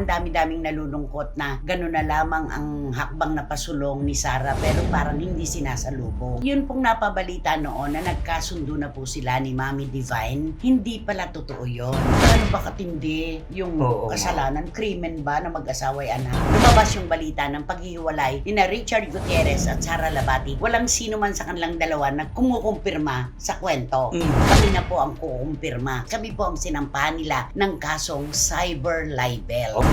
ang dami-daming nalulungkot na gano'n na lamang ang hakbang na pasulong ni Sarah pero parang hindi sinasalubong. Yun pong napabalita noon na nagkasundo na po sila ni Mami Divine. Hindi pala totoo yun. Ano ba katindi yung kasalanan? Krimen ba na mag-asaway anak? Lumabas yung balita ng paghihiwalay ni na Richard Gutierrez at Sara Labati. Walang sino man sa kanilang dalawa na kumukumpirma sa kwento. Kami na po ang kukumpirma. Kami po ang sinampahan nila ng kasong cyber libel.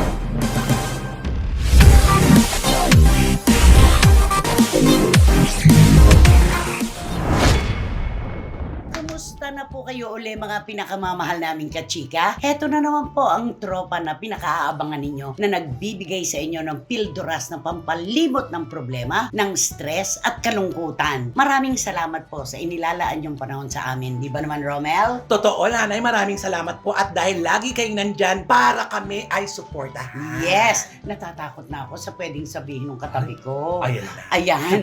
Kumusta na po kayo uli mga pinakamamahal naming kachika? Heto na naman po ang tropa na pinakaabangan ninyo na nagbibigay sa inyo ng pilduras na pampalimot ng problema, ng stress at kalungkutan. Maraming salamat po sa inilalaan yung panahon sa amin. Di ba naman, Romel? Totoo, nanay, maraming salamat po at dahil lagi kayong nandyan para kami ay suportahan. Yes! Natatakot na ako sa pwedeng sabihin ng katabi ko. Ayan na. Ayan.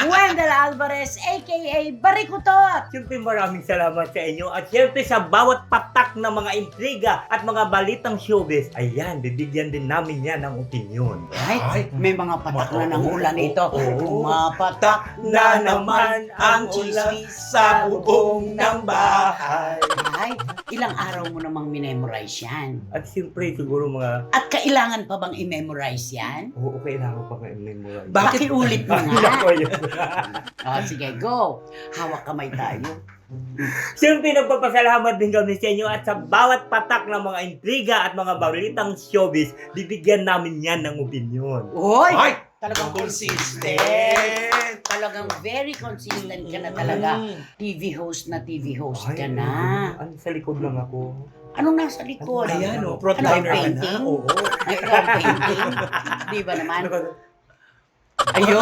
Wendell Alvarez, aka Barikutot! Siyempre maraming salamat sa inyo at siyempre sa bawat patak na mga intriga at mga balitang showbiz, ayan, bibigyan din namin yan ng opinion. Ay, may mga patak na ng ulan ito. Mapatak Na naman ang ulan sa bubong ng bahay. Ay, ilang araw mo namang minemorize yan? At siyempre siguro mga, At kailangan pa bang i-memorize yan? oo, kailangan pa kayo memorize. Bakit? Pakiulit mo nga. Nako, yun. Sige, go. Hawak kamay tayo. Siyempre nagpapasalamat din kami sa inyo at sa bawat patak ng mga intriga at mga balitang showbiz, bibigyan namin yan ng opinion. Uy! Ay! Talagang Consistent! Talagang very consistent ka na talaga. TV host ka na. Ano, sa likod lang ako. Anong nasa likod? Ayan, Ano, frontliner ka na. painting? Oo. Ay, ikaw ang painting? Di ba naman? Ayun!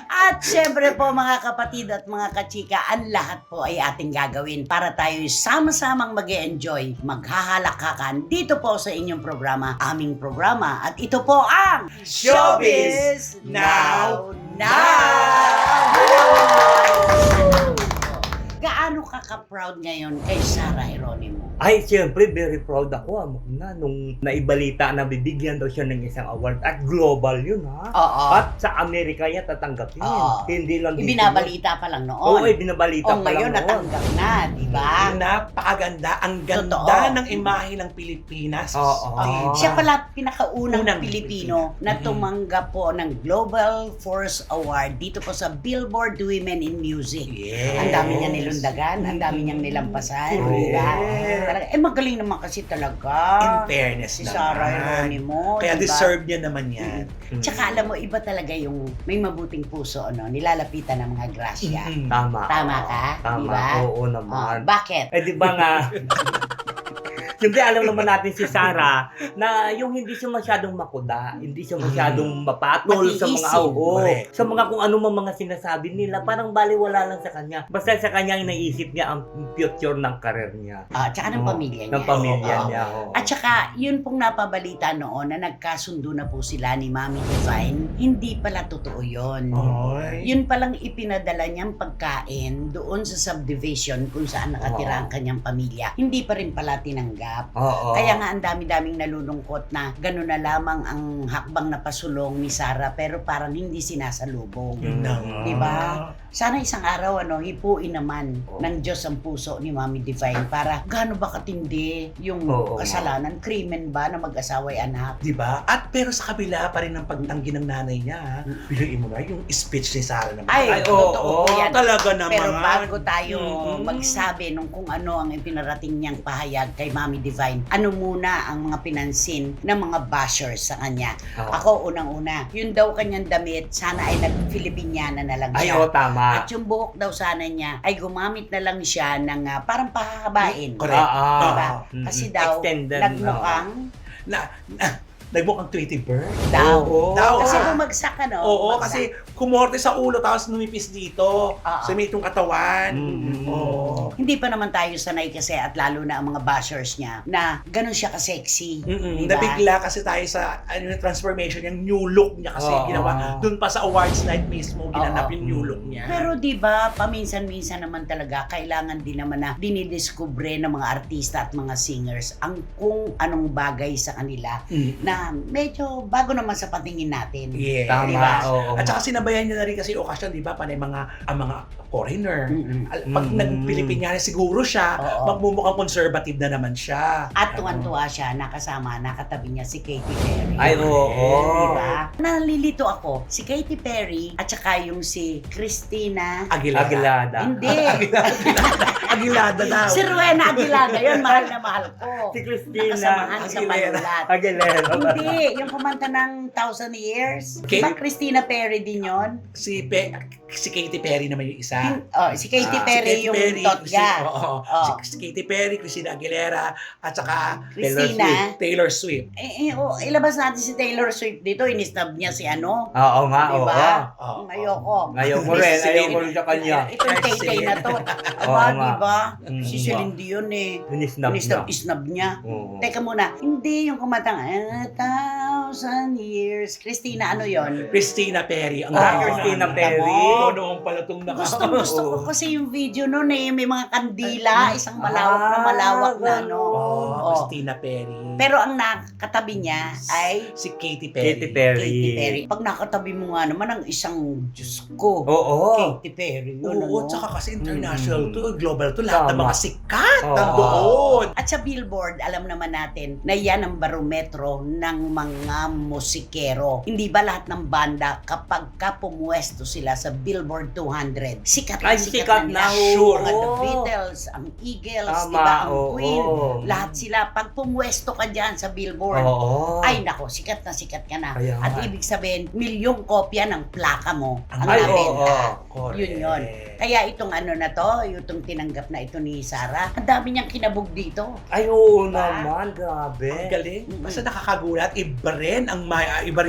At syempre po mga kapatid at mga kachika, ang lahat po ay ating gagawin para tayo sama-samang mag-e-enjoy, maghahalakakan dito po sa inyong programa, aming programa. At ito po ang Showbiz Now! Gaano ka ka-proud ngayon kay Sarah Geronimo? Ay, siyempre, very proud ako nung naibalita na bibigyan daw siya ng isang award. At global yun, ha? Oo. At sa Amerika niya tatanggapin. Oo. Hindi lang dito. Ibinabalita pa lang Oo, noon. ibinabalita O pa lang ngayon noon. natanggap na, di ba? Napakaganda. Ang ganda Totoo. ng imahe ng Pilipinas. Oo. Siya pala pinakaunang Unang Pilipino na tumanggap po ng Global Force Award dito po sa Billboard Women in Music. Yes. Ang dami niya nilundagan, ang dami niyang nilampasan. Correct. Diba? Talaga, magaling naman kasi talaga. In fairness Si naman. Sarah Geronimo. Kaya diba? deserve niya naman yan. Tsaka alam mo, iba talaga yung may mabuting puso, ano, nilalapitan ng mga grasya. Tama. Tama ka? Tama. Diba? Oo naman. Bakit? Eh, di ba nga? Siyempre, alam naman natin si Sarah na yung hindi siya masyadong makuda, hindi siya masyadong mapatol sa mga Matiisin. Correct. sa mga kung ano mang mga sinasabi nila, parang baliwala lang sa kanya. Basta sa kanya yung naisip niya ang future ng karir niya. Tsaka ng pamilya niya. Ng pamilya Oo. niya. oo. At saka, yun pong napabalita noon na nagkasundo na po sila ni Mami Divine, hindi pala totoo yun. Oy. Yun palang ipinadala niyang pagkain doon sa subdivision kung saan nakatira ang kanyang pamilya. Hindi pa rin pala tinanggap. Oo. Kaya nga ang dami-daming nalulungkot na gano'n na lamang ang hakbang na pasulong ni Sarah pero parang hindi sinasalubong. Yun na nga. Diba? Sana isang araw, hipuin naman ng Diyos ang puso ni Mami Divine para gaano ba katindi yung Oo. kasalanan, krimen ba na mag-asaway anak? Diba? At pero sa kabila pa rin ng pagtanggi ng nanay niya, ha? Piliin mo na yung speech ni Sarah naman. Ay, oo, totoo po yan. Talaga naman. Pero bago tayo Mm-mm. magsabi nung kung ano ang ipinarating niyang pahayag kay Mami Divine, ano muna ang mga pinansin ng mga bashers sa kanya? Oo. Ako, unang-una, yun daw kanyang damit, sana ay nag-Filipiniana na lang Ay, siya. oo, tama. At yung buhok daw sana niya ay gumamit na lang siya ng parang pahahabain. Correct. Diba? Mm-mm. Kasi daw, Extended, nagmukhang Na, nagmukhang Tweety Bird. Daw. Oo. Daw. Kasi bumagsak ano. Oo, bumagsak. kasi kumorte sa ulo tapos numipis dito. Oo. Sa may itong katawan. Mm. Oo. Hindi pa naman tayo sanay kasi at lalo na ang mga bashers niya na ganun siya ka-sexy. Diba? Nabigla kasi tayo sa yung transformation, yung new look niya kasi Oo. ginawa. Doon pa sa awards night mismo, ginanap Oo. yung new look niya. Pero di ba paminsan-minsan naman talaga kailangan din naman na dinidiskubre ng mga artista at mga singers ang kung anong bagay sa kanila na medyo bago naman sa patingin natin. Yes. Tama. Diba? Oo. At saka sinabayan niya na rin kasi okasyon, di ba? Panay ang mga foreigner. Pag Mm. nag-Pilipinyana siguro siya, Oo. magmumukhang conservative na naman siya. At tuwan-tuwa siya, nakatabi niya si Katy Perry. Ay, oo. Diba? Nalilito ako, si Katy Perry at saka yung si Christina. Aguilada. Hindi. Aguilada daw. Si Rowena Aguilada, yun, mahal na mahal ko. Si Christina Nakasamahan sa Aguilera. Manulat. Aguilera. Hindi, yung kumanta ng 1,000 Years. Okay. Diba Christina Perry din yun? Si Katy Perry naman yung isa. Si Katy Ah, Perry Si Katy yung Perry, Totga. Oo. Oh. Si Katy Perry, Christina Aguilera, at saka Christina. Taylor Swift. Ilabas natin si Taylor Swift dito. Inistab niya si ano. Oo nga, oo. Diba? Oo. Ayoko. Ngayon mo rin, Si ayaw Lady- mo rin sa kanya. Itong tay na to. Oo Aba, nga. diba? Mm. Si Celine Dion eh. Inisnab na. Isnab niya. Oo. Teka muna, hindi yung kumatang 1,000 years. Christina, ano yon? Christina Perry. Ang Oh, galing. Christina Ang Perry. tamo. Noong pala itong Gusto ko kasi yung video noon eh, may mga kandila, isang malawak na ano. Oh, Oo. Christina Perry. Pero ang nakatabi niya ay Si Katy Perry. Katy Perry. Katy Perry. Pag nakatabi mo nga naman ang isang Diyos ko, Oo. Katy Perry. Yun, Oo, ano? tsaka kasi international to, global to, lahat ng Tama. mga sikat Oo. nandoon. At sa Billboard, alam naman natin na yan ang barometro ng mga musikero. Hindi ba lahat ng banda kapag pumuesto sila sa Billboard 200, sikat Ay, na sikat na, nila. sure. Mga The oo. Beatles, ang Eagles, Tama, di ba, ang oo. Queen, lahat sila. Pag pumuesto ka dyan sa Billboard, Oo. ay nako, sikat ka na. Kaya At nga. ibig sabihin, milyong kopya ng plaka mo ang Ay, nabenta. oo. Correct. Yun. Kaya itong ano na to, itong tinanggap na ito ni Sarah, ang dami niyang kinabog dito. Ay, oo Diba? naman, grabe. Ang galing. Mm-mm. Basta nakakagulat. Iba rin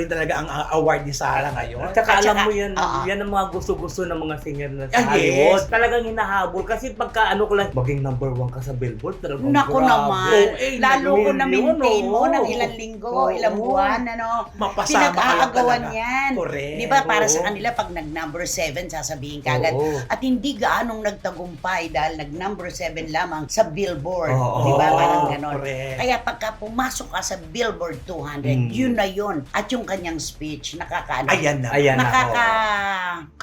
talaga ang award ni Sarah ngayon. At saka At alam saka, mo yan, oo. yan ang mga gusto-gusto ng mga singer na sa Ah, Hollywood. yes. Talagang hinahabol. Kasi pagka ano ko lang, maging number 1 ka sa Billboard, talagang Naku grabe. naman, Oo, eh, lalo ko na million, maintain mo oo. ng ilang linggo, Oo. ilang buwan, ano. Mapasama ka lang Pinag-aagawan talaga. yan. Correct. Di ba, para Oo. sa kanila, pag nag-number 7, sasabihin kagad. Oo. At hindi gaanong nagtagumpay dahil nag-number 7 lamang sa Billboard. Oo. Di ba, Oo, parang ganon. correct. Kaya pagka pumasok ka sa Billboard 200, yun na yun. At yung kanyang speech, nakakaano. Ayan na. Ayan na.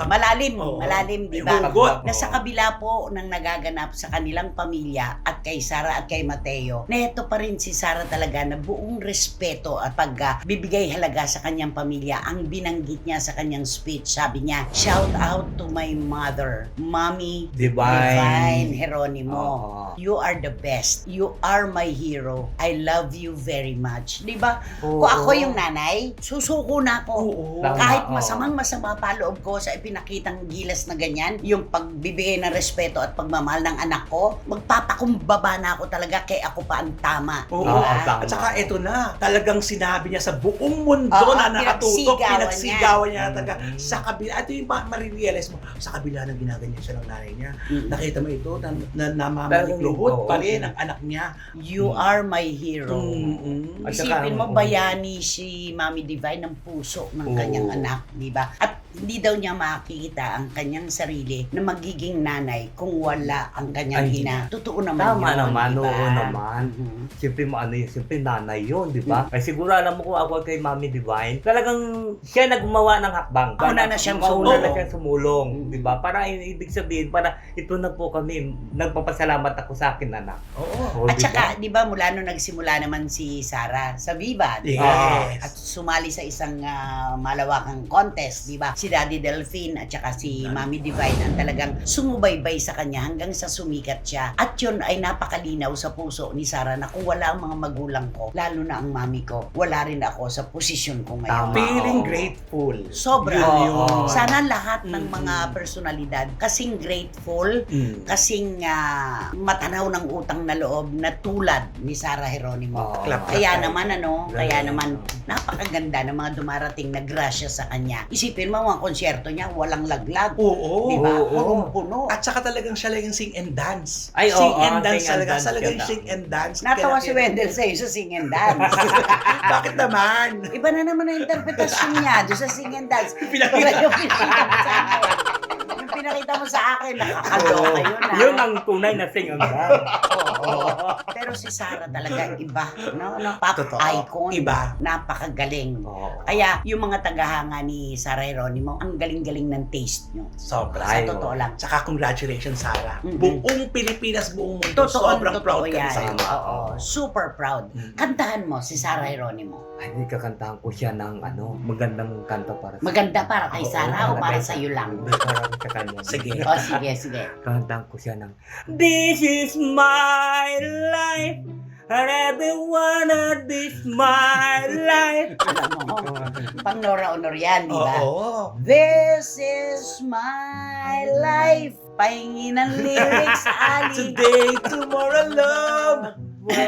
Malalim, Oo. malalim, di May ba? hugot. Na sa kabila po ng nagaganap sa kanilang pamilya at kay Sarah at kay Mateo, neto pa rin si Sarah talaga na buong respeto at bibigay halaga sa kanyang pamilya. Ang binanggit niya sa kanyang speech, sabi niya, shout out to my mother, Mommy Divine Geronimo. Oo. You are the best. You are my hero. I love you very much. Di ba? Oo. Kung ako yung nanay, susuko na ako. Oo. Tama. Kahit oo. masamang masama pa loob ko sa ipinakitang gilas na ganyan, yung pagbibigay ng respeto at pagmamahal ng anak ko, magpapakumbaba na ako talaga kay ako pa ang tama. Oo. Diba? tama. At saka ito na, talagang sinabi niya sa buong mundo Oo, na nakatutok, pinagsigawan pinagsigawan niya niya. talaga sa kabila. Ito yung marirealize mo, sa kabila ng ginaganyan siya ng nanay niya. Mm. Nakita mo ito, na Talagang, namamalikluhod oo. pa rin ang anak niya. You are my hero. Mm-mm. At saka, Isipin mo, oo. bayani si Mami Divine ng puso ng Oo. kanyang anak, di ba? At hindi daw niya makikita ang kanyang sarili na magiging nanay kung wala ang kanyang Ay, ina. Totoo naman Tama yun, naman, di ba? oo naman. Mhm. Siyempre, siyempre nanay yun, di ba? Ay siguro alam mo kung ako kay Mami Divine, talagang siya naggumawa ng hakbang. Una na siyang Mauna na sumulong. siyang sumulong, Mm. di ba? Para ibig sabihin, para ito na po kami, nagpapasalamat ako sa akin, anak. Oo. Oo, At di ba? saka, di ba, mula nung nagsimula naman si Sarah sa Viva, di ba? Yes. At sumali sa isang malawakang contest, di ba? Daddy Delphine at saka si Mami Divine ang talagang sumubaybay sa kanya hanggang sa sumikat siya. At yun ay napakalinaw sa puso ni Sarah na kung wala ang mga magulang ko, lalo na ang mami ko, wala rin ako sa posisyon ko ngayon. Tama. Feeling Oo. grateful. Sobra. Oo. Sana lahat ng Mm. mga personalidad kasing grateful, Mm. kasing matanaw ng utang na loob na tulad ni Sarah Geronimo. Oo. Clap, clap. Kaya naman kaya Galing. naman napakaganda ng mga dumarating na grasya sa kanya. Isipin mo mga konsyerto niya, walang laglag. Oo. Di ba? Oo. Punong-puno. At saka talagang siya lang yung sing and dance. Ay, sing oo, and dance sing and talaga. dance Talagang yun. sing and dance. Natawa Kaya- si Wendell sa'yo sa sing and dance. Bakit naman? Iba na naman ang interpretasyon niya doon sa sing and dance. Pinakita. Yung pinakita mo sa akin. Yung pinakita mo sa akin, nakakaloka yun ah. Yun ang tunay na sing and dance. Oo. Pero si Sarah talaga iba. No? Pop Totoo. icon. Iba. Napakagaling. Oo. Kaya yung mga tagahanga ni Sarah Geronimo, ang galing-galing ng taste nyo. Sobra. Sa Ay, totoo lang. Tsaka congratulations, Sarah. Mm-mm. Buong Pilipinas, buong mundo. Totoo Sobrang proud kami yan. sa'yo. Oo. Super proud. Mm. Kantahan mo si Sarah Geronimo. Ay, hindi kakantahan ko siya ng magandang kanta para sa Maganda para kay Oo, Sarah o para kay sa iyo lang? Hindi, para sa kanya. Sige. O sige, sige. Kakantahan ko siya ng This is my life and everyone this my life. Alam mo, pang Nora Honor yan, di ba? Oo. This is my life. Pahingin ng lyrics sa ali. Today, tomorrow, love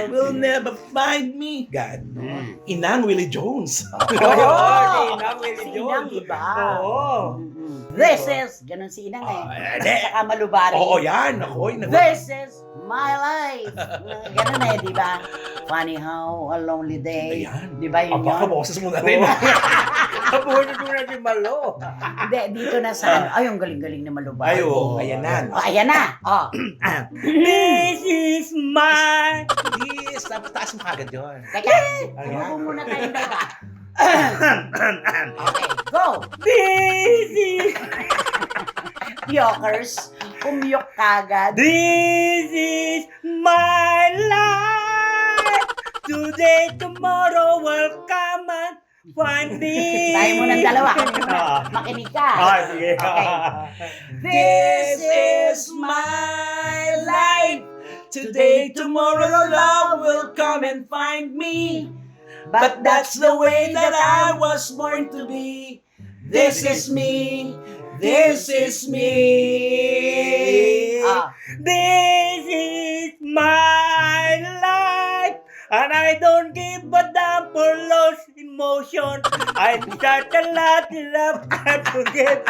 will never find me. God. Mm. Inang Willie Jones. Oo, Oo. Inang Willie Si Jones. Inang iba. Oo. Mm-mm. This is, ganun si Inang eh. Hindi. Saka malubari. Oo, yan. Ako, This is my life. Ganun eh, di ba? Funny how a lonely day. Ayan. Di ba yun Baka yun? boses mo na rin. Kabuhin ko na si Malo. Hindi, dito na sa ay, ang galing-galing na malubari. Ay, oo. Ayan na. Oh, ayan na. Oh. This is my... Yes, taas mo kagad yun. Teka, Ayan. umupo muna tayo dito. Okay, go! This is... Yokers, umyok kagad. This is my life. Today, tomorrow will come and find me. Tayo muna dalawa. Ah. Makinig ka. Sige. Okay. This is my life. Today, tomorrow, love will come and find me. But that's the way that I was born to be. This is me. This is me. Ah, This is my life. And I don't give a damn for lost emotion. I'm such a lot in love and forget.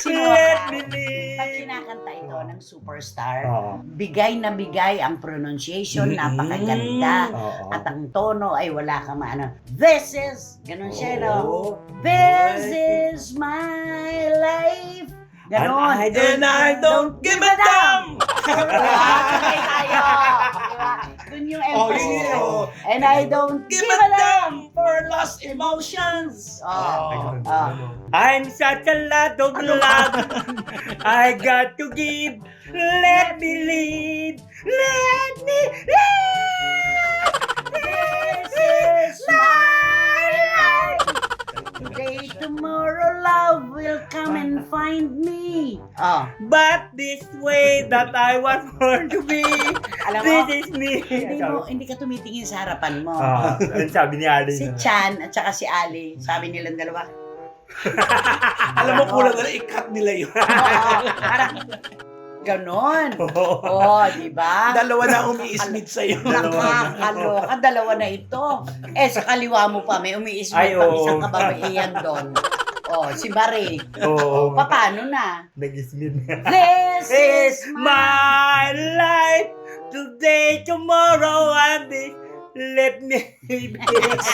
Let me pag live. kinakanta ito ng superstar, Oo. bigay na bigay ang pronunciation, Mm-mm. napakaganda. Oo. At ang tono ay wala kang maano. This is, ganun siya, no? Oo. This is my life. Ganon. And I don't give a damn. Okay tayo. Diba? Dun yung Oh, emphasis. yun yun. ko. And I don't Give give a a damn. damn for lost emotions. Oh. I'm such a lot of love. I got to give. Let me live. Let me live. This is my life. Today, tomorrow, love will come and find me. Oh. But this way that I was born to be. Alam mo, This is me. hindi ka tumitingin sa harapan mo. Ang sabi ni Ali. Si Chan at saka si Ali, sabi nilang dalawa. Alam mo, kulang na i-cut nila yun. Oo, parang ganon. Oh, di ba? Dalawa na umiismit sa'yo. Nakakaloka, dalawa na ito. Sa kaliwa mo pa, may umiismit Ay, pang oo. isang kababaihan doon. Oh, si Marie. Oo. Paano na? Nag-ismit na. This is Is my life. Today, tomorrow, and this. Let me live this.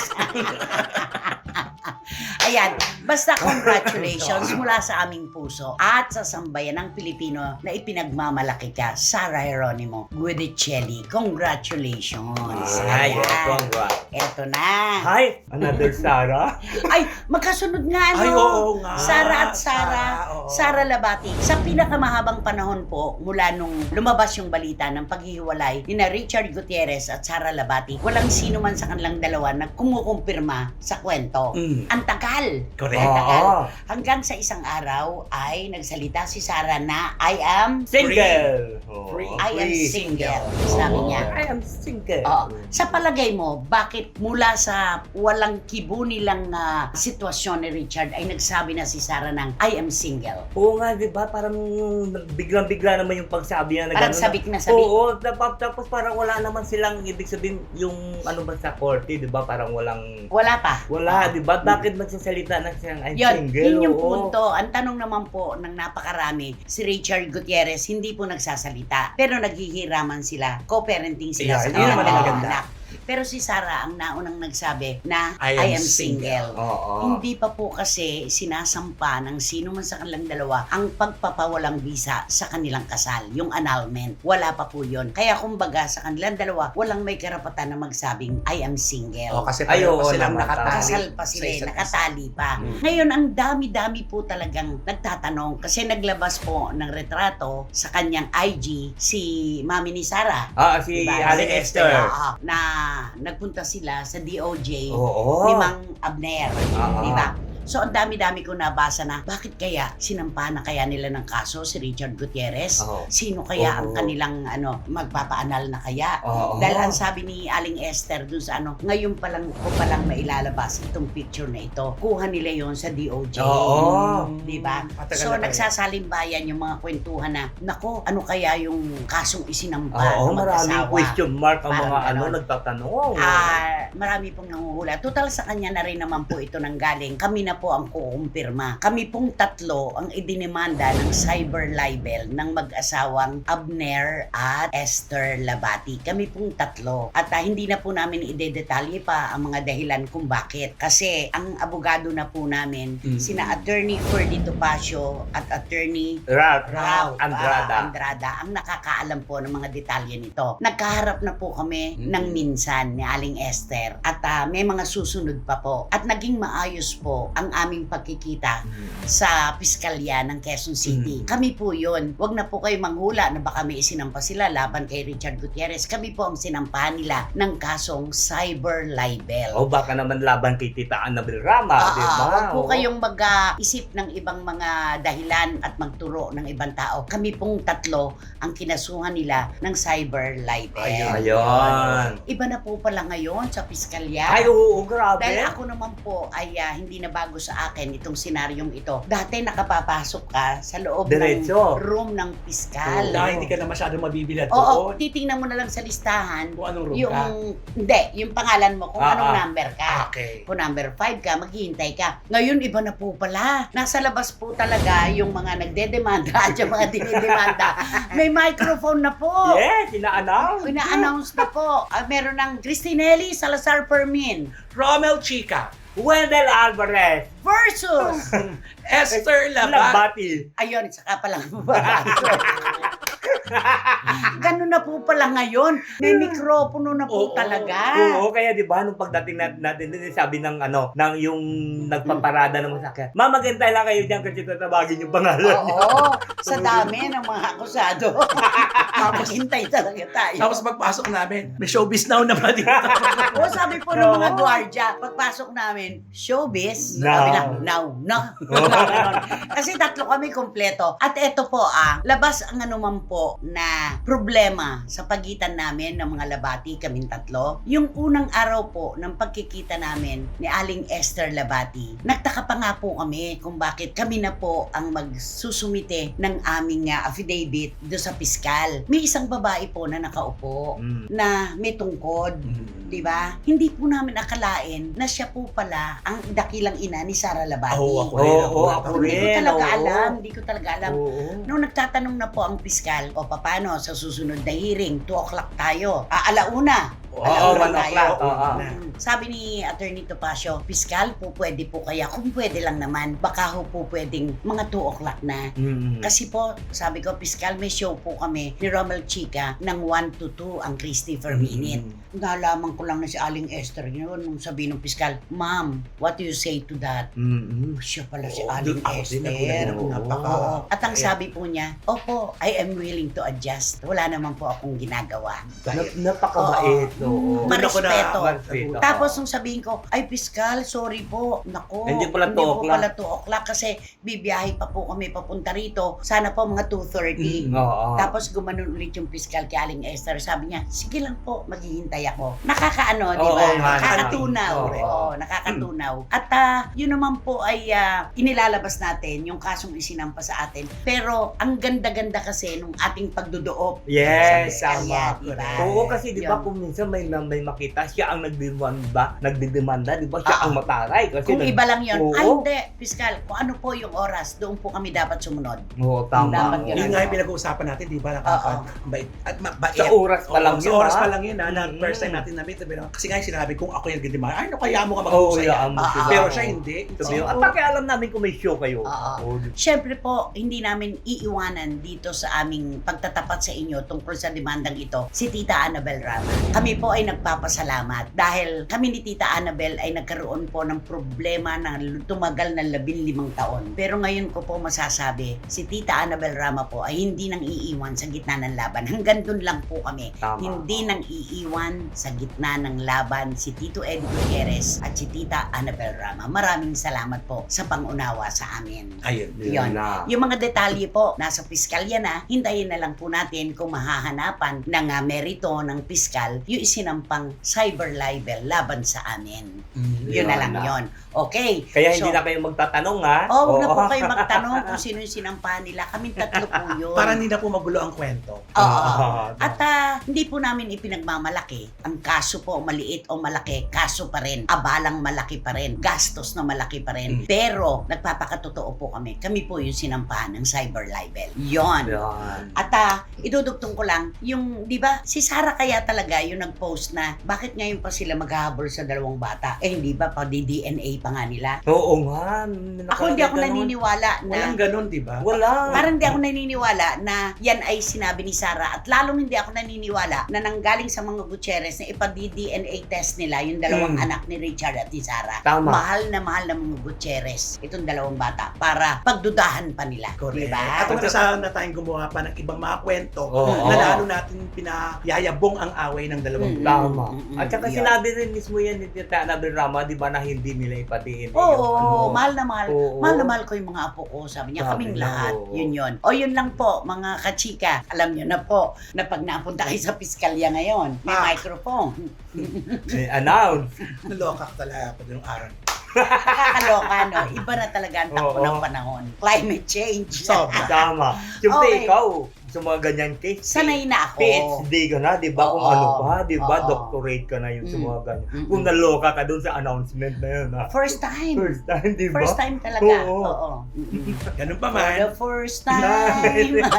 Ayan, basta congratulations mula sa aming puso at sa sambayan ng Pilipino na ipinagmamalaki ka, Sarah Geronimo Guidicelli. Congratulations! Ay, Ayan. Eto na. Hi, another Sarah. Ay, magkasunod nga, ano? Ay, oo nga. Sarah at Sarah. oo. Sarah Labati. Sa pinakamahabang panahon po, mula nung lumabas yung balita ng paghihiwalay ni na Richard Gutierrez at Sarah Labati, walang sino man sa kanilang dalawa na kumukumpirma sa kwento. Mm. ang tagal. Correct. Ang tagal. Oo. Hanggang sa isang araw ay nagsalita si Sarah na I am Single. Free. I am Free. single. Sabi niya. I am single. Oo. Sa palagay mo, bakit mula sa walang kibo nilang sitwasyon ni Richard ay nagsabi na si Sarah ng I am single? Oo nga, di ba? Parang biglang-bigla naman yung pagsabi niya na Parang gano'n. sabik na sabik. Oo, tapos parang wala naman silang ibig sabihin yung ano ba sa korte, di ba? Parang walang... Wala pa. Wala, di ba? Bakit magsasalita na siyang I'm Yun, single? yun yung Oo. punto. Ang tanong naman po ng napakarami, si Richard Gutierrez hindi po nagsasalita. Pero naghihiraman sila. Co-parenting sila Yeah, sa yun kanilang naman ang dalawang maganda. anak. Pero si Sarah ang naunang nagsabi na I I am am single. Oo. Hindi pa po kasi sinasampa ng sino man sa kanilang dalawa ang pagpapawalang bisa sa kanilang kasal, yung annulment. Wala pa po yun. Kaya kumbaga sa kanilang dalawa, walang may karapatan na magsabing I am single. Oh, kasi Ay, pareho oo pa silang naman. nakatali. Kasal pa sila, sa isa't isa. nakatali pa. Mm. Ngayon, ang dami-dami po talagang nagtatanong kasi naglabas po ng retrato sa kanyang IG si Mami ni Sarah. Si Diba? Aling Si Esther. Oo, na nagpunta sila sa DOJ Oo. ni Mang Abner. Oo. Diba? So, ang dami-dami ko nabasa na bakit kaya sinampa na kaya nila ng kaso si Richard Gutierrez? Oo. Sino kaya ang Oo. kanilang magpapaanal na kaya? Oo. Dahil ang sabi ni Aling Esther dun sa ngayon ko palang mailalabas itong picture na ito. Kuha nila yon sa DOJ. Oo. Diba? Matagal So, na kayo. nagsasalimbayan yung mga kwentuhan na, nako, ano kaya yung kasong isinampa Oo, ng maraming mag-asawa? question mark ang Parang mga ganon. nagtatanong. Marami pong nanguhula. Total sa kanya na rin naman po ito nanggaling. Kami na po ang kukumpirma. Kami pong tatlo ang idinimanda ng cyber libel ng mag-asawang Abner at Esther Labati. Kami pong tatlo. At hindi na po namin idedetalye pa ang mga dahilan kung bakit. Kasi ang abogado na po namin, sina Attorney Ferdy Topacio at Attorney Ralph Andrada. Andrada ang nakakaalam po ng mga detalye nito. Nagkaharap na po kami ng minsan ni Aling Esther at may mga susunod pa po. At naging maayos po ang aming pagkikita sa piskalya ng Quezon City. Kami po yun. Huwag na po kayo manghula na baka may isinampa sila laban kay Richard Gutierrez. Kami po ang sinampahan nila ng kasong cyber libel. O baka naman laban kay Tita Annabel Rama, di ba? Huwag po Oo. kayong mag-isip ng ibang mga dahilan at magturo ng ibang tao. Kami pong tatlo ang kinasuhan nila ng cyber libel. Ayun. Iba na po pala ngayon sa piskalya. Ay, oo, grabe. Dahil ako naman po ay hindi na bago sa akin itong senaryong ito. Dati nakapapasok ka sa loob Diretso. ng room ng piskal. Dahil hindi ka na masyadong mabibilad Oo, doon. titingnan mo na lang sa listahan Kung anong room yung, ka. hindi, yung pangalan mo, kung anong Ah. number ka. Okay. Kung number 5 ka, maghihintay ka. Ngayon, iba na po pala. Nasa labas po talaga yung mga nagdedemanda at yung mga dinidemanda. May microphone na po. Yes, ina-announce. Ina-announce na po. Meron ng Cristinelli Salazar Fermin Romel Chica. Wendell Alvarez. versus Esther Labat. Labati. ayun, saka pala ganun na po pala ngayon. May mikropono na po Oo. talaga. Oo, kaya di ba nung pagdating natin sabi ng ng yung nagpaparada ng masakyan. Mamagantay lang kayo diyan kasi tatawagin yung pangalan. Oo, sa dami ng mga akusado. Maghintay talaga tayo. Tapos pagpasok namin, may showbiz now na ba dito? O sabi po ng mga gwardiya, pagpasok namin, showbiz, Now. sabi lang, now. Kasi tatlo kami kompleto. At eto po labas ang anuman po na problema sa pagitan namin ng mga Labati, kaming tatlo. Yung unang araw po ng pagkikita namin ni Aling Esther Labati, nagtaka pa nga po kami kung bakit kami na po ang magsusumite ng aming affidavit do sa piskal. May isang babae po na nakaupo na may tungkod. Di ba? Hindi po namin akalain na siya po pala ang dakilang ina ni Sarah Labati. Oo, ako rin. Oo, Ako ako Hindi ko rin. talaga oo. alam, hindi ko talaga alam. Oo. Nung nagtatanong na po ang piskal, o paano sa susunod na hearing, 2 o'clock tayo. Alauna. Oo, Alauna 1 tayo. o'clock. Oo. Sabi ni Attorney Topacio, piskal po pwede po kaya, kung pwede lang naman, baka ho po pwedeng mga 2 o'clock na. Kasi po, sabi ko, piskal, may show po kami ni Romel Chica ng 1 to 2 ang Christy per minute. Nalaman ko lang na si Aling Esther yun nung sabi ng piskal, Ma'am, what do you say to that? Siya pala si Aling Esther. Oo. At ang sabi po niya, opo, I am willing to adjust. Wala naman po akong ginagawa. Napakabait. Oo. oo. Marespeto. Marespeto. Tapos nung sabihin ko, ay piskal, sorry po. Nako, Hindi pala 2 po o'clock. pala 2 o'clock kasi bibiyahe pa po kami papunta rito. Sana po mga 2:30. Oo. Tapos gumanon ulit yung piskal kay Aling Esther. Sabi niya, sige lang po, maghihintay ako. Nakakaano, di Oo ba? nga, Nakakatunaw. oo. Oo, nakakatunaw. At yun naman po ay inilalabas natin yung kasong isinampa sa atin. Pero ang ganda-ganda kasi nung ating pagduduop. Yes, sa piskalya, tama. di ba? Oo, kasi di ba Yun. kung minsan may makita, siya ang nagdidemanda, di ba? Siya Oo. ang mataray. Kasi Kung iba lang yun, Oo. ay hindi, piskal, kung ano po yung oras, doon po kami dapat sumunod. Oo, tama. Dapat Oo. ganun. Yun nga yung pinag-uusapan natin, di ba? Nakakabait. At mabait. Sa oras pa lang Oo, yun, Sa oras ha? pa lang yun, ha? Na Mm. first time natin na-meet. Kasi nga yung sinabi, kung ako yung nagdidemanda, ay, no, kaya mo ka Oo, mag-usaya. yaan mo sila. Pero Oo. siya hindi. Sabi Oo. at pakialam namin kung may show kayo. Oo. Oo. Siyempre po, hindi namin iiwanan dito sa aming pagtatapat sa inyo tungkol sa demandang ito si Tita Annabel Rama. Kami po ay nagpapasalamat dahil kami ni Tita Annabel ay nagkaroon po ng problema na tumagal ng 15 taon. Pero ngayon ko po masasabi, si Tita Annabel Rama po ay hindi nang iiwan sa gitna ng laban. Hanggang doon lang po kami. Tama. Hindi nang iiwan sa gitna ng laban si Tito Eddie Gutierrez at si Tita Annabel Rama. Maraming salamat po sa pangunawa sa amin. Ayun. Yun. na. Yung mga detalye po, nasa piskalya na, hintayin na lang po natin kung mahahanapan ng merito ng piskal yung isinampang cyber libel laban sa amin. Yun na Yun lang na. yun. Okay. Kaya hindi So, na kayo magtatanong, ha? huwag na po Oo. kayo magtanong kung sino yung sinampahan nila. Kaming tatlo po yun. Para hindi na po magulo ang kwento. Oo. Oo. At hindi po namin ipinagmamalaki. Ang kaso po, maliit o malaki, kaso pa rin. Abalang malaki pa rin. Gastos na malaki pa rin. Pero, nagpapakatotoo po kami. Kami po yung sinampahan ng cyber libel. Yon. Yan. At idudugtong ko lang, yung, di ba, si Sarah kaya talaga yung nag-post na, bakit ngayon pa sila maghahabol sa dalawang bata? Eh, hindi ba, pa DNA pa nga nila? Oo nga. Ako hindi ako naniniwala na, Walang ganun, di ba? Wala. parang hindi ako naniniwala na yan ay sinabi ni Sarah. At lalong hindi ako naniniwala na nanggaling sa mga Gutierrez na ipa-DNA test nila yung dalawang anak ni Richard at ni Sarah. Tama. Mahal na mga Gutierrez itong dalawang bata para pagdudahan pa nila. Correct. Diba? At kung saan na tayong gumawa pa ng ibang mga kwento Oo. na lalo natin pinayayabong ang away ng dalawang Mm. Tama. Mm-mm. At saka Yun. sinabi rin mismo yan ni Tita Annabel Rama, di ba, na hindi nila ipatiin. Oo, mahal na mahal. Oo. Mahal na mahal ko yung mga apo ko. Sabi niya, Sabi kaming niya, lahat. oo. Yun. O yun lang po, mga kachika. Alam niyo na po, na pag napunta kayo sa piskalya ngayon, may microphone. Announce. Naloka ka talaga ako yung araw. Nakakaloka, no? Iba na talaga ang takbo Oo. ng panahon. Climate change. Sobra. Tama. Siyempre, Okay. ikaw, sa mga ganyan case, Sanay na ako. PhD ka na, di ba? Kung Oo. ano pa, di ba? Oo. Doctorate ka na yun sa Mm. mga ganyan. Mm-mm. Kung naloka ka dun sa announcement na yun, ha? First time. First time, di ba? First time talaga. Oo. Oo. Mm-mm. Ganun pa For the man. first time.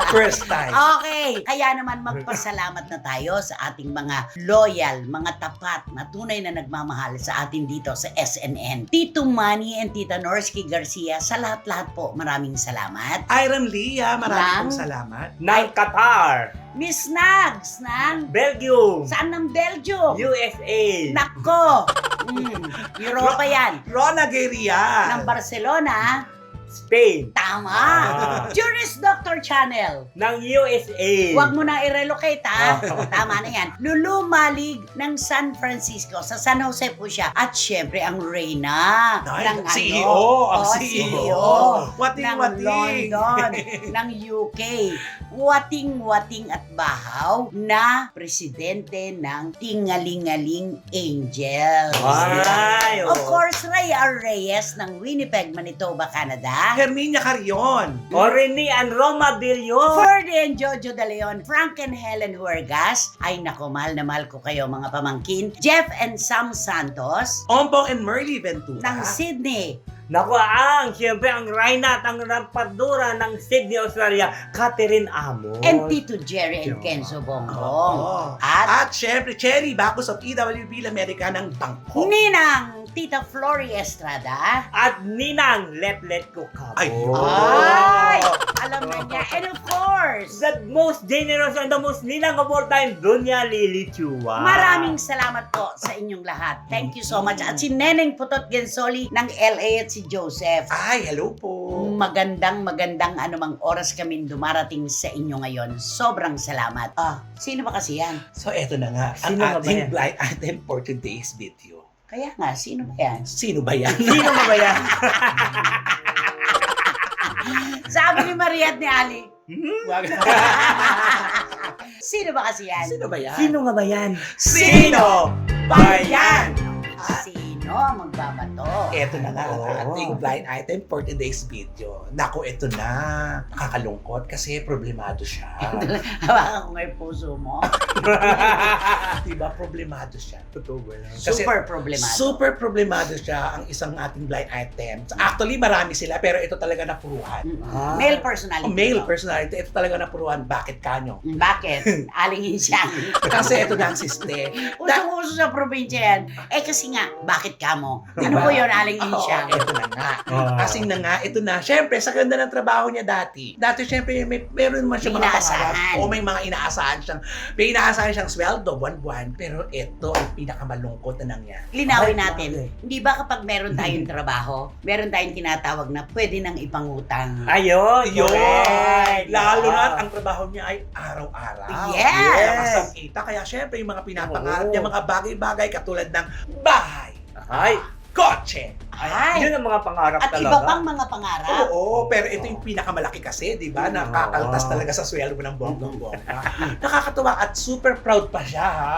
First time. Okay, kaya naman magpasalamat na tayo sa ating mga loyal, mga tapat na tunay na nagmamahal sa atin dito sa SNN. Tito Manny and Tita Norsky Garcia, sa lahat-lahat po, maraming salamat. Iron Leah, Nang- maraming pong salamat. Ng Qatar, Miss Nags ng Belgium, saan ng Belgium? USA, Nako! Europa yan. Rona Guerria. Ng Barcelona, Spain, tama. Ah. Tourist Doctor Channel. ng USA. Huwag mo na i-relocate, ha? Ah. Tama na yan. Lulu Malig ng San Francisco. Sa San Jose po siya. At syempre, ang Reyna Ay, ng CEO. Ang Oo, CEO. ng London, ng UK. Wating-wating at bahaw na presidente ng Tingalingaling Angels. Ay, Of oo. course, Raya Reyes ng Winnipeg, Manitoba, Canada. Herminia Carrion. Orini and Roma Billion. Ferdy and Jojo De Leon, Frank and Helen Huergas. Ay nako, mahal na mahal ko kayo mga pamangkin. Jeff and Sam Santos Ompong and Merly Ventura. ng Sydney. Naku, siyempre, ang Reyna at ang Rampadura ng Sydney, Australia, Catherine Amos. And Tito Jerry and Yeah. Kenzo Bongbong. Oo. At At syempre, Cherry Bacos of EWB America ng Bangkok. Ninang Tita Flory Estrada. At Ninang Let Ko Kabo. Ayun. Ay! alam na niya. And of course, The most generous and the most ninang of all time, Dunya Lily Chua. maraming salamat po sa inyong lahat. Thank you so much. At si Neneng Putot Gensoli ng LA at si Joseph. Ay, hello po. Magandang anumang oras kami dumarating sa inyo ngayon. Sobrang salamat. Sino ba kasi yan? So, eto na nga. Ang Sino nga ba ating yan? blind item for today's video. Kaya nga, sino ba yan? Sino ba yan? Sino nga ba yan? Sabi ni Maria at ni Ali. Wag- Sino ba kasi yan? Sino ba yan? Sino nga ba yan? Sino ba yan? Sino ang magbabato? Eto na nga ang Oo. ating blind item for today's video. Naku, eto na. Nakakalungkot kasi problemado siya. Hawakan ko nga yung puso mo. Diba, problemado siya. Totoo ba yan? Kasi Super problemado. Super problemado siya ang isang ating blind item. Actually, marami sila pero ito talaga napuruhan. Ah. Male personality. Male to. personality, ito talaga napuruhan. Bakit kanyo? Bakit? Alingin siya. Kasi ito na ang siste. Usong-uso sa probinsya yan. Kasi nga, bakit ka mo? Ano po yun, alingin siya? Ito na nga. Ah. Kasi na nga, ito na. Siyempre, sa ganda ng trabaho niya dati. Dati, siyempre, meron naman siya May mga inaasahan. pangarap. O may mga inaasahan siyang, may inaasahan siyang sweldo, buwan-buwan. Pero ito ang pinakamalungkot na nangyari. Linawin Ay, natin. bakit? Hindi ba kapag meron tayong trabaho, meron tayong tinatawag na pwede nang ipangutang? Ayun, Yun! correct. Lalo Yeah. na ang trabaho niya ay araw-araw. Yes! Lakas ang kita. Kaya syempre, yung mga pinapangarap niya, mga bagay-bagay katulad ng bahay, Ay, kotse. Ay! yun ang mga pangarap At talaga. iba pang mga pangarap. Oo, pero ito yung pinakamalaki kasi, di ba? Nakakaltas talaga sa sweldo mo ng bonggang-bongga. Nakakatuwa at super proud pa siya, ha?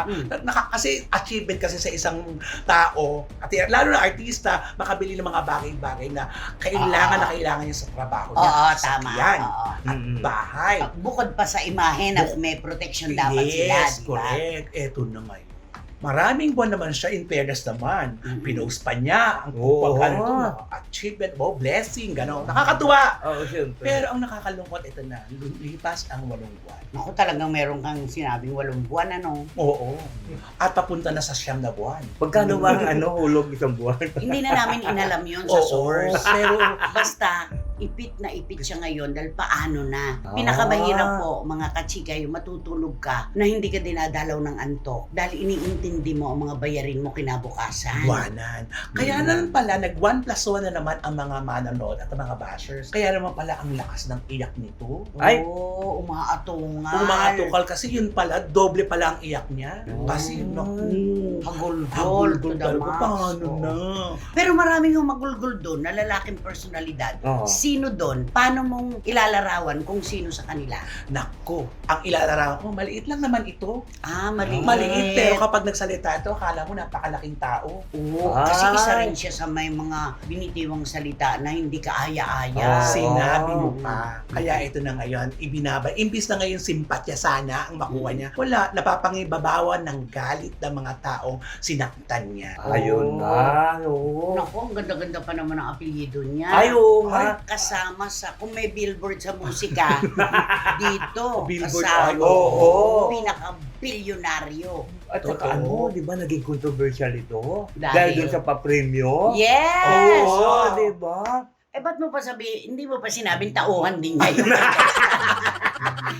Kasi achievement kasi sa isang tao, at lalo na artista, makabili ng mga bagay-bagay na kailangan niya sa trabaho niya. Oo, tama. Sasakyan Oo. at bahay. Bukod pa sa imahe na may protection dapat sila, Yes, di ba? correct. Eto na ngayon. Maraming buwan naman siya, in fairness naman. Mhm. Pinost pa niya ang Oo. achievement mo, blessing, gano'n. Nakakatuwa. Oo, siyempre. Pero ang nakakalungkot, ito na, lumipas ang 8 buwan. Ako talagang meron kang sinabing 8 buwan, ano? Oo. At papunta na sa 9 na buwan. Pagkano ba ang hulog isang buwan? Hindi na namin inalam yun sa Oo, source. pero Basta, ipit na ipit siya ngayon dahil paano na. Ah. Pinakamahirap po, mga kachika, yung matutulog ka na hindi ka dinadalaw ng antok dahil iniintindi mo ang mga bayarin mo kinabukasan. buwanan. Kaya naman pala, nag-1+1 na naman ang mga manonood at ang mga bashers. Kaya naman pala ang lakas ng iyak nito. Ay. Oo, umaatungal. Kung mga tukal kasi yun pala, doble pala ang iyak niya. Kasi, naku, Hagulgol to the talaga, max. paano Oo. na? Pero maraming yung magulgol doon na lalaking personalidad. Oo. Sino doon? Paano mong ilalarawan kung sino sa kanila? Naku, ang ilalarawan ko, maliit lang naman ito. Maliit. Maliit, pero kapag nagsalita ito, akala mo napakalaking tao. Oo, Ay. kasi isa rin siya sa may mga binitiwang salita na hindi kaaya-aya. Ah. Sinabi mo pa. Kaya ito na ngayon, imbis na ngayon simpatya sana ang makuha niya, wala, napapangibabawan ng galit ng mga taong sinaktan niya. Ayun na. Oo. Naku, ang ganda-ganda pa naman ang apelyido niya. Ay, oo nga. Kasama sa, kung may billboard sa musika, dito, Billboard, kasama. ay, oo. Pinaka-bilyonaryo. At saka Totoo. ano, di ba naging controversial ito? Dahil- Dahil dun sa papremyo? Yes! Oo, di ba? Ba't mo pa hindi mo pa sinabing tauhan din niya yun?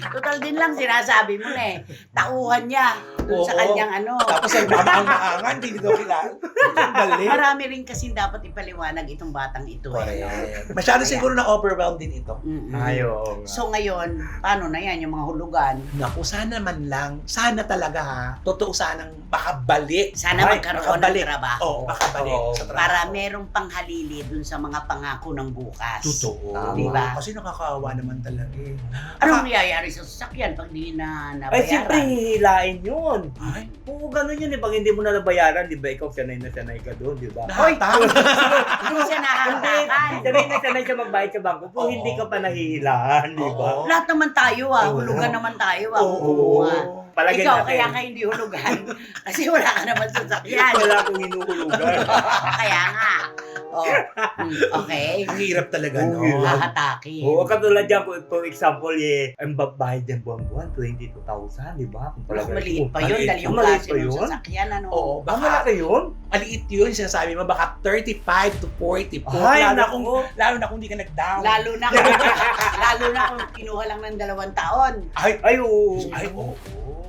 Total din lang sinasabi mo na eh. Tauhan niya dun sa Oo. kanyang ano. Tapos ang maangan, hindi nito kilala. Galing. Marami rin kasi dapat ipaliwanag itong batang ito. Eh, no? Correct. Masyado Kaya- siguro na-overwhelmed din ito. Mm-mm. Ay, oo nga. So ngayon, paano na yan, yung mga hulugan? Naku, sana man lang, sana talaga ha, totoo sanang makabalik. Sana Ay, magkaroon ng makabalik. trabaho. Oo, makabalik Oo. sa trabaho. Para merong panghalili dun sa mga pangako ng bukas. Totoo. Tama. Diba? Kasi nakakaawa naman talaga eh. Anong nangyayari sa sasakyan pag di na Ay, siyempre, nabayaran? hihilain yun. Ay, Oo, ganun yun eh. Pag hindi mo na nabayaran, di ba, ikaw sanay na sanay ka doon, di ba? Hoy! nahatang. Hindi siya Hindi, nakakakan. sanay na sanay siya magbayad sa bangko kung Oo. hindi ka pa nahihilaan, di ba? Oo. Lahat naman tayo Oo. hulugan naman tayo Oo. Ah. Palagay Ikaw, natin. kaya ka hindi hulugan. Kasi wala ka naman sasakyan. Wala akong hinuhulugan. Kaya nga. Okay. Ang hirap talaga, no? Oo, Hahatakin. Oo, katulad yan, for example, ang babayad ng buwan-buwan, 22,000, di ba? Kung Mas palagay maliit mo. pa yun dahil yung Maliit klase pa ng yun? sasakyan, ano? Oo, Ah, malaki yun? maliit yun, sinasabi mo, baka 35 to 40 po. Ay, lalo na kung hindi ka nag-down. Lalo na kung kinuha lang ng 2 taon. Ay, oo. Ay, oo.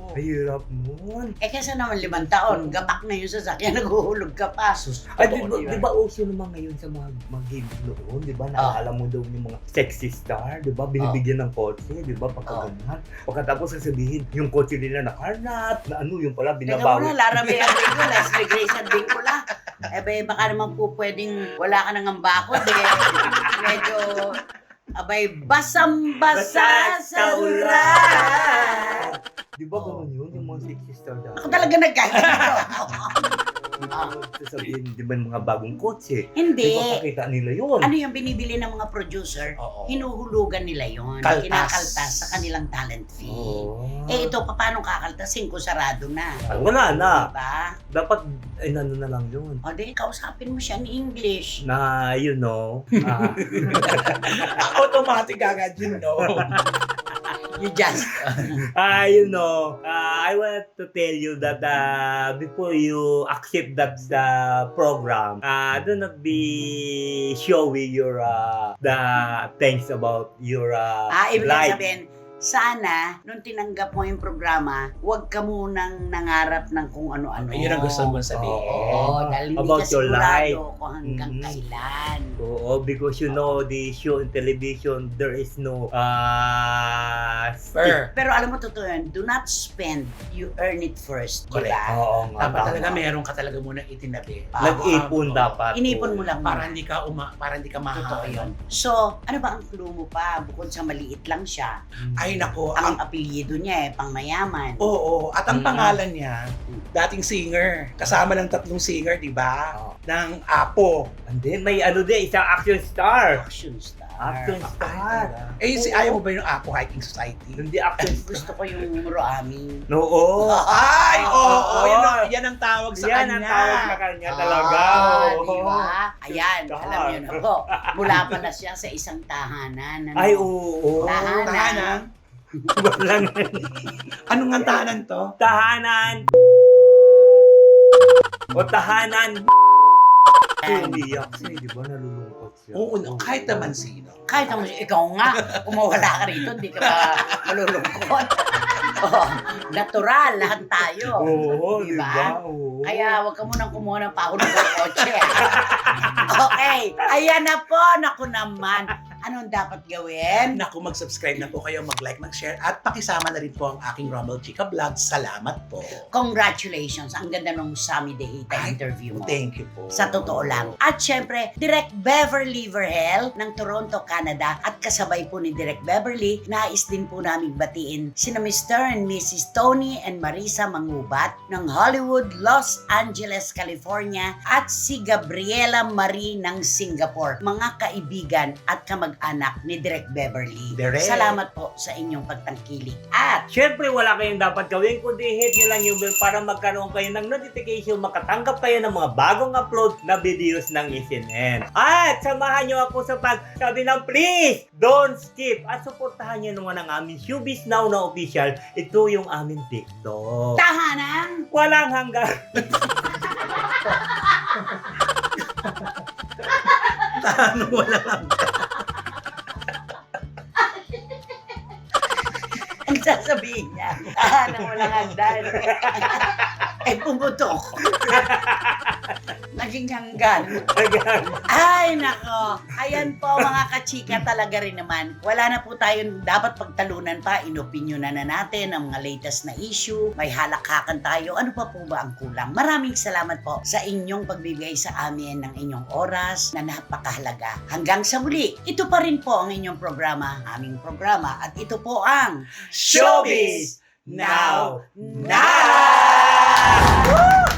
Ay, hirap nun. Kesa naman 5 taon, gapak na yung sasakyan, naguhulog ka pa. Ay, Totoo di ba uso naman ngayon sa mga game noon, di ba? Naalala mo daw yung mga sexy star, di ba? Binibigyan ng kotse, di ba? Pagkaganyan. Pagkatapos sasabihin, yung kotse nila nakarnap, na ano, yung pala Teka binabawi. muna, Lara Bingkola, Leslie Grace at Bingkola. Baka naman po pwedeng wala ka nang ambakod medyo, basang-basa sa ulan. Di ba ganun yun? Yung mga sexy star dati. Ako talaga nagkaganito. Sasabihin, di ba yung mga bagong kotse? Di Hindi. ba pakita nila yun? Ano yung binibili ng mga producer? Oo. Hinuhulugan nila yon, Kaltas. kinakaltas sa kanilang talent fee. Oh. Ito, paano kakaltasin kung sarado na? Wala na. Diba? Dapat, ano na lang yun. O di, kausapin mo siya in English. Na, you know, Automatic agad yun, no? You just... you know, I want to tell you that before you accept that program, do not be showing your the things about your ibig life. sabihin, sana, nung tinanggap mo yung programa, huwag ka munang nangarap ng kung ano-ano. Yun ang gusto mong sabihin. Oo, dahil hindi About ka your life. sigurado kung hanggang Mhm. kailan. Oo, because you know the show in television, there is no Per. Pero alam mo, totoo yun, do not spend, you earn it first. Correct. Diba? Oo nga. Dapat talaga tama. meron ka talaga muna itinabi. Nag-ipon dapat. Inipon mo lang Para muna. hindi ka Totoo mahal. yun. So, ano ba ang clue mo pa? Bukod sa maliit lang siya, Ay nako, ang apelyido niya pangmayaman. Oo, at ang Mm. pangalan niya, dating singer. Kasama ng 3 singer, di ba? Oo. Ng Apo. And then, may ano din, isang action star. Action star. Action star. Ayaw mo ba yung Apo Hiking Society? Hindi action star. Gusto ko yung Muroami. Oo. Ay, oo, Oo. yan ang tawag sa Yan kanya. ang tawag sa kanya talaga. Oo. Diba? Ayan, Star. alam niyo na po. Mula pala siya sa isang tahanan. Ano? Ay, oo. Tahanan. Tahanan. Walang Anong nga tahanan to? tahanan. O tahanan. Hindi kasi, di ba, nalulungkot siya. Oo, kahit naman sino. Kahit naman ikaw nga, kung mawala ka rito, hindi ka pa malulungkot. Natural, lahat tayo. Oo, di Diba? ba? Oo. Kaya huwag ka munang kumuha ng pahulog ng kotse. Okay, ayan na po. Naku naman. Anong dapat gawin? Naku, mag-subscribe na po kayo, mag-like, mag-share, at pakisama na rin po ang aking Rumble Chica Vlog. Salamat po. Congratulations. Ang ganda nung Sammy Dehita Ay, interview mo. Thank you po. Sa totoo lang. At syempre, Direk Beverly Verhel ng Toronto, Canada. At kasabay po ni Direk Beverly, nais din po namin batiin sina Mr. and Mrs. Tony and Marisa Mangubat ng Hollywood, Los Angeles, California. At si Gabriela Marie ng Singapore. Mga kaibigan at kamag-anak ni Direk Beverly. Direk. Salamat po sa inyong pagtangkilik. At Siyempre, wala kayong dapat gawin kundi hit nyo lang yung bell para magkaroon kayo ng notification, makatanggap kayo ng mga bagong upload na videos ng SNN. At samahan nyo ako sa pagsabi ng please, don't skip. At suportahan nyo naman ang aming Showbiz Now na official. Ito yung aming TikTok. tahanan! Walang hanggang. Ano, wala lang. Ang sasabihin niya, tahanan mo lang hagdan. Pumutok. Naging hanggan. Ay, nako. Ayan po mga kachika talaga rin naman. Wala na po tayong dapat pagtalunan pa. Inopinyonan na natin ang mga latest na issue. May halakhakan tayo. Ano pa po ba ang kulang? Maraming salamat po sa inyong pagbibigay sa amin ng inyong oras na napakahalaga. Hanggang sa muli, ito pa rin po ang inyong programa, aming programa. At ito po ang Showbiz Now! Now! Woo!